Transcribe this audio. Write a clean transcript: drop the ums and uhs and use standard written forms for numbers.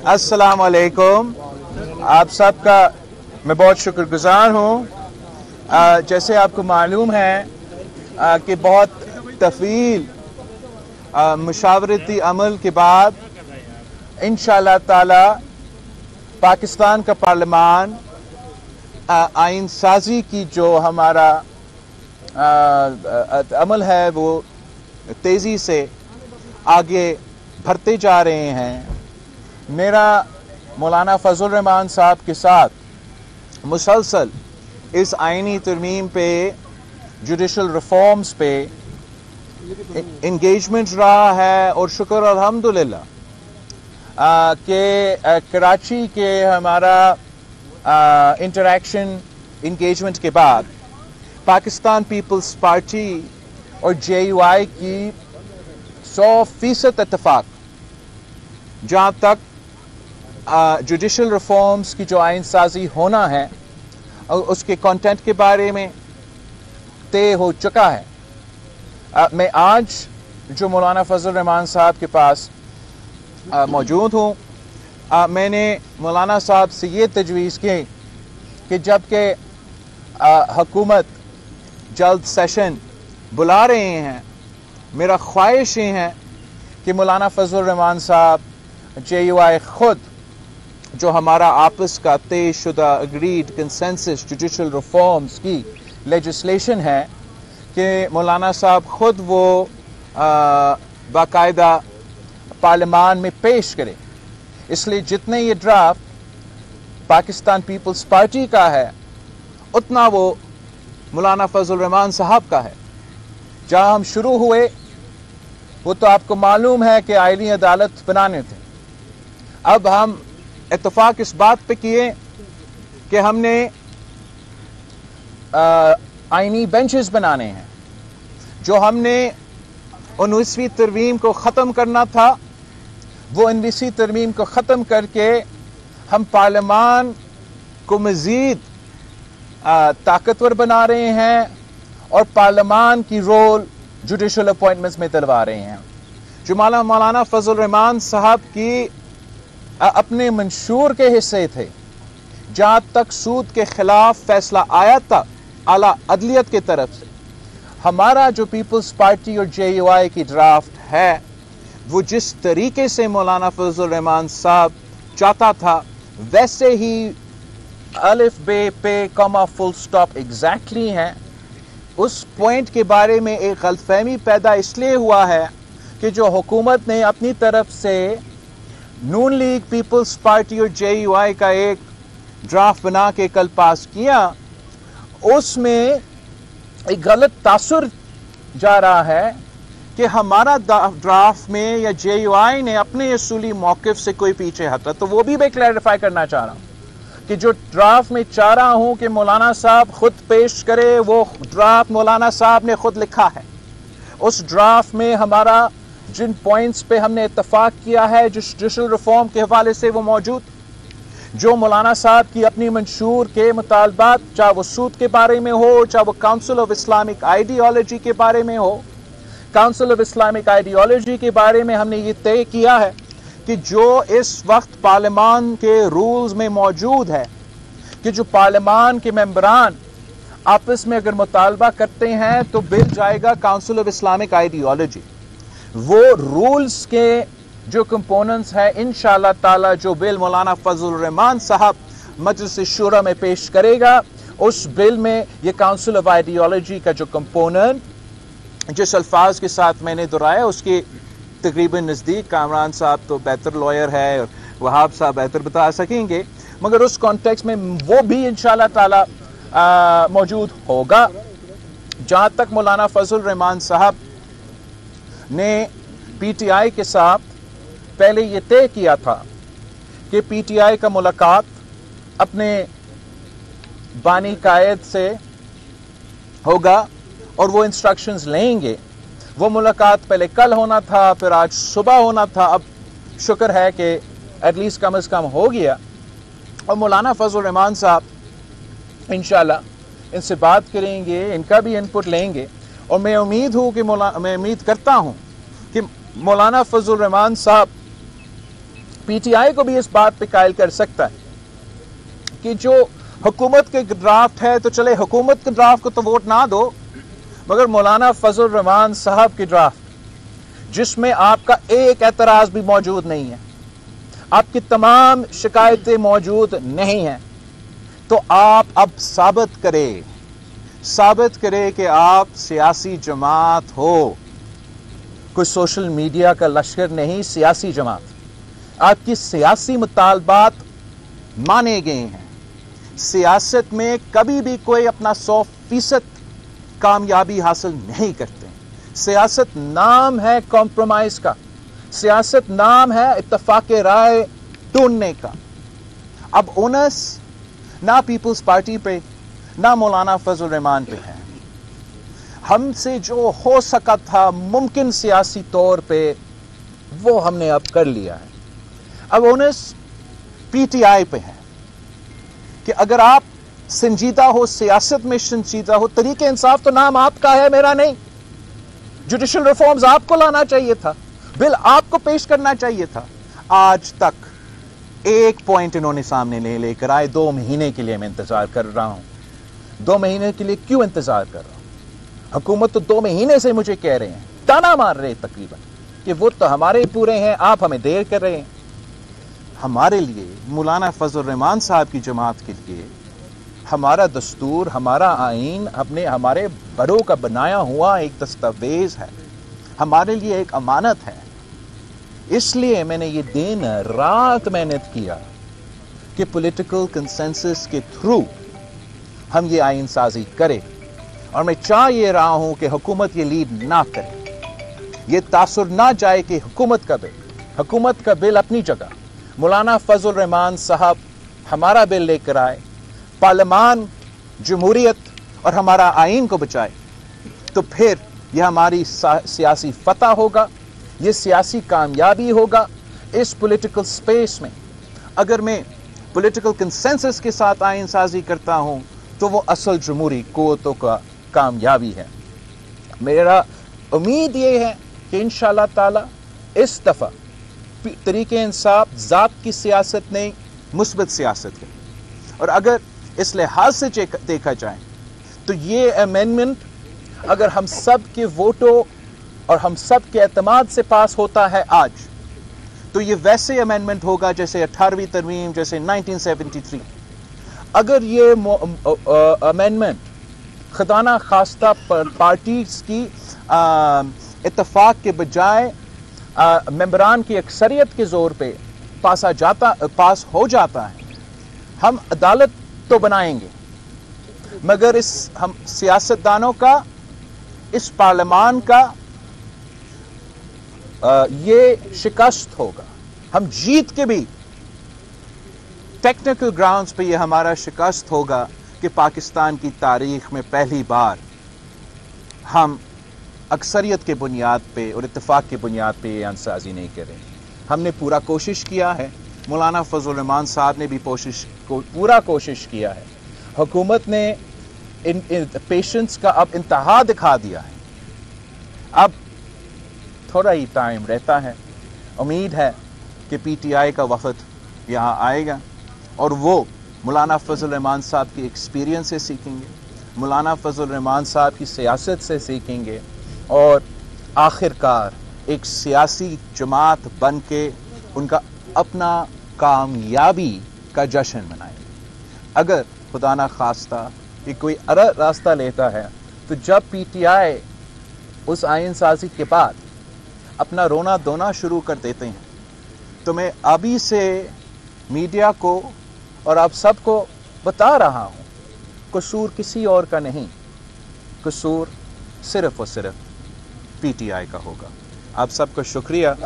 अस्सलाम वालेकुम। आप सबका मैं बहुत शुक्रगुजार हूँ। जैसे आपको मालूम है कि बहुत तफ़ील मुशावरती अमल के बाद इंशाअल्लाह ताला पाकिस्तान का पार्लिमान आइन साजी की जो हमारा अमल है वो तेज़ी से आगे बढ़ते जा रहे हैं। मेरा मौलाना फजल रहमान साहब के साथ मुसलसल इस आइनी तरमीम पे, जुडिशल रिफॉर्म्स पे इंगेजमेंट रहा है और शुक्र अल्हम्दुलिल्लाह कि कराची के हमारा इंटरेक्शन इंगेजमेंट के बाद पाकिस्तान पीपल्स पार्टी और JUI की 100% इत्तेफाक जहाँ तक जुडिशल रिफॉर्म्स की जो आइन साजी होना है और उसके कंटेंट के बारे में तय हो चुका है। मैं आज जो मौलाना फजल रहमान साहब के पास मौजूद हूँ, मैंने मौलाना साहब से ये तजवीज़ की कि जबकि हुकूमत जल्द सेशन बुला रहे हैं, मेरा ख्वाहिश ये है कि मौलाना फजल रहमान साहब JUI खुद जो हमारा आपस का तय शुदा अग्रीड कंसेंसस जुडिशल रिफॉर्म्स की लेजिस्लेशन है कि मौलाना साहब खुद वो बाकायदा पार्लियामान में पेश करें। इसलिए जितने ये ड्राफ्ट पाकिस्तान पीपल्स पार्टी का है उतना वो मौलाना फजल रहमान साहब का है। जहाँ हम शुरू हुए वो तो आपको मालूम है कि आईनी अदालत बनाने थे। अब हम इत्तेफाक इस बात पे किए कि हमने आईनी बेंचेस बनाने हैं। जो हमने 19वीं तरमीम को ख़त्म करना था वो 19वीं तरमीम को ख़त्म करके हम पार्लियामान को मज़ीद ताकतवर बना रहे हैं और पार्लियामान की रोल जुडिशल अपॉइंटमेंट्स में दिलवा रहे हैं। जो मौलाना फजल रहमान साहब की अपने मंशूर के हिस्से थे, जहाँ तक सूद के खिलाफ फैसला आया था आला अदलियत की तरफ से, हमारा जो पीपल्स पार्टी और JUI की ड्राफ्ट है वो जिस तरीके से मौलाना फजल रहमान साहब चाहता था वैसे ही अलिफ बे पे कॉमा फुल स्टॉप एग्जैक्टली हैं। उस पॉइंट के बारे में एक गलतफहमी पैदा इसलिए हुआ है कि जो हुकूमत ने अपनी तरफ से नून लीग पीपल्स पार्टी और JUI का एक ड्राफ्ट बना के कल पास किया, उसमें एक गलत तासुर जा रहा है कि हमारा ड्राफ्ट में या JUI ने अपने असूली मौक़िफ़ से कोई पीछे हटा। तो वो भी मैं क्लैरिफाई करना चाह रहा हूँ कि जो ड्राफ्ट में चाह रहा हूँ कि मौलाना साहब खुद पेश करे, वो ड्राफ्ट मौलाना साहब ने खुद लिखा है। उस ड्राफ्ट में हमारा जिन पॉइंट्स पे हमने इत्तफाक किया है जुडिशल रिफॉर्म के हवाले से वो मौजूद, जो मौलाना साहब की अपनी मंशूर के मुतालबात, चाहे वो सूद के बारे में हो, चाहे वो काउंसिल ऑफ इस्लामिक आइडियोलॉजी के बारे में हो। काउंसिल ऑफ इस्लामिक आइडियोलॉजी के बारे में हमने ये तय किया है कि जो इस वक्त पार्लियामान के रूल्स में मौजूद है कि जो पार्लियामान के मेंबरान आपस में अगर मुतालबा करते हैं तो बिल जाएगा काउंसिल ऑफ इस्लामिक आइडियोलॉजी। वो रूल्स के जो कंपोनेंट्स हैं इंशाअल्लाह ताला जो बिल मौलाना फजल रहमान साहब मजलिस शूरा में पेश करेगा, उस बिल में ये काउंसिल ऑफ आइडियोलॉजी का जो कंपोनेंट जिस अल्फाज के साथ मैंने दोहराया उसके तकरीबन नज़दीक, कामरान साहब तो बेहतर लॉयर है और वहाब साहब बेहतर बता सकेंगे, मगर उस कॉन्टेक्स्ट में वो भी इंशाअल्लाह ताला मौजूद होगा। जहाँ तक मौलाना फजल रहमान साहब ने PTI के साथ पहले ये तय किया था कि PTI का मुलाकात अपने बानी कायद से होगा और वो इंस्ट्रक्शंस लेंगे। वो मुलाकात पहले कल होना था, फिर आज सुबह होना था। अब शुक्र है कि एटलीस्ट कम से कम हो गया और मौलाना फजल रहमान साहब इंशाल्लाह इनसे बात करेंगे, इनका भी इनपुट लेंगे और मैं उम्मीद करता हूँ कि मौलाना फजल रहमान साहब PTI को भी इस बात पे कायल कर सकता है कि जो हुकूमत के ड्राफ्ट है तो चले, हुकूमत के ड्राफ्ट को तो वोट ना दो, मगर मौलाना फजल रहमान साहब की ड्राफ्ट जिसमें आपका एक एतराज भी मौजूद नहीं है, आपकी तमाम शिकायतें मौजूद नहीं हैं, तो आप अब साबित करें कि आप सियासी जमात हो, कोई सोशल मीडिया का लश्कर नहीं, सियासी जमात। आपकी सियासी मुतालबात माने गए हैं। सियासत में कभी भी कोई अपना 100% कामयाबी हासिल नहीं करते। सियासत नाम है कॉम्प्रोमाइज का, सियासत नाम है इत्तफाक राय ढूंढने का। अब ओनस ना पीपल्स पार्टी पे ना मौलाना फजल रहमान पे है। हमसे जो हो सका था मुमकिन सियासी तौर पे वो हमने अब कर लिया है। अब ओनस PTI पे है कि अगर आप संजीदा हो, सियासत में संजीदा हो, तरीके इंसाफ तो नाम आपका है, मेरा नहीं। जुडिशल रिफॉर्म्स आपको लाना चाहिए था, बिल आपको पेश करना चाहिए था। आज तक एक पॉइंट इन्होंने सामने नहीं लेकर आए। 2 महीने के लिए मैं इंतजार कर रहा हूं। 2 महीने के लिए क्यों इंतजार कर रहा हूं? हुकूमत तो 2 महीने से मुझे कह रहे हैं, ताना मार रहे हैं तकरीबन कि वो तो हमारे पूरे हैं, आप हमें देर कर रहे हैं। हमारे लिए, मौलाना फजल रहमान साहब की जमात के लिए, हमारा दस्तूर, हमारा आईन हमारे बड़ों का बनाया हुआ एक दस्तावेज है, हमारे लिए एक अमानत है। इसलिए मैंने ये दिन रात मेहनत किया कि पॉलिटिकल कंसेंसस के थ्रू हम ये आईन साजी करें। और मैं चाह ये रहा हूं कि हुकूमत ये लीड ना करे, ये तासुर ना जाए कि हुकूमत का बिल अपनी जगह, मौलाना फजल रहमान साहब हमारा बिल लेकर आए, पार्लियामान, जमहूरियत और हमारा आईन को बचाए, तो फिर यह हमारी सियासी फतह होगा, ये सियासी कामयाबी होगा इस पॉलिटिकल स्पेस में। अगर मैं पॉलिटिकल कंसेंसस के साथ आईन साजी करता हूं तो वो असल जमहूरी क़ुव्वतों का कामयाबी है। मेरा उम्मीद ये है कि इंशाअल्लाह ताला इस दफ़ा तरीके इंसाफ ज़ात की सियासत नहीं, मुस्बत सियासत है। और अगर इस लिहाज से देखा जाए तो ये अमेंडमेंट अगर हम सब के वोटों और हम सब के एतमाद से पास होता है आज, तो ये वैसे अमेंडमेंट होगा जैसे 18वीं तरमीम, जैसे 1973। अगर ये अमेंडमेंट खुदाना खास्ता पार्टीज की इत्तफाक के बजाय मेंबरान की अक्सरियत के जोर पे पास हो जाता है, हम अदालत तो बनाएंगे, मगर हम सियासतदानों का, इस पार्लियामान का ये शिकस्त होगा। हम जीत के भी टेक्निकल ग्राउंड्स पे ये हमारा शिकस्त होगा कि पाकिस्तान की तारीख में पहली बार हम अक्सरियत के बुनियाद पे और इत्तेफाक के बुनियाद पे ये आइनसाजी नहीं करें। हमने पूरा कोशिश किया है, मौलाना फजल रहमान साहब ने भी पूरा कोशिश किया है। हुकूमत ने पेशेंस का अब इंतहा दिखा दिया है। अब थोड़ा ही टाइम रहता है। उम्मीद है कि PTI का वफद यहाँ आएगा और वो मौलाना फजल रहमान साहब की एक्सपीरियंस से सीखेंगे, मौलाना फजल रहमान साहब की सियासत से सीखेंगे और आखिरकार एक सियासी जमात बन के उनका अपना कामयाबी का जश्न मनाएंगे। अगर खुदा ना खास्ता कि कोई अलग रास्ता लेता है तो जब PTI उस आईन साजी के बाद अपना रोना धोना शुरू कर देते हैं, तो मैं अभी से मीडिया को और आप सबको बता रहा हूं, कसूर किसी और का नहीं, कसूर सिर्फ और सिर्फ PTI का होगा। आप सबका शुक्रिया।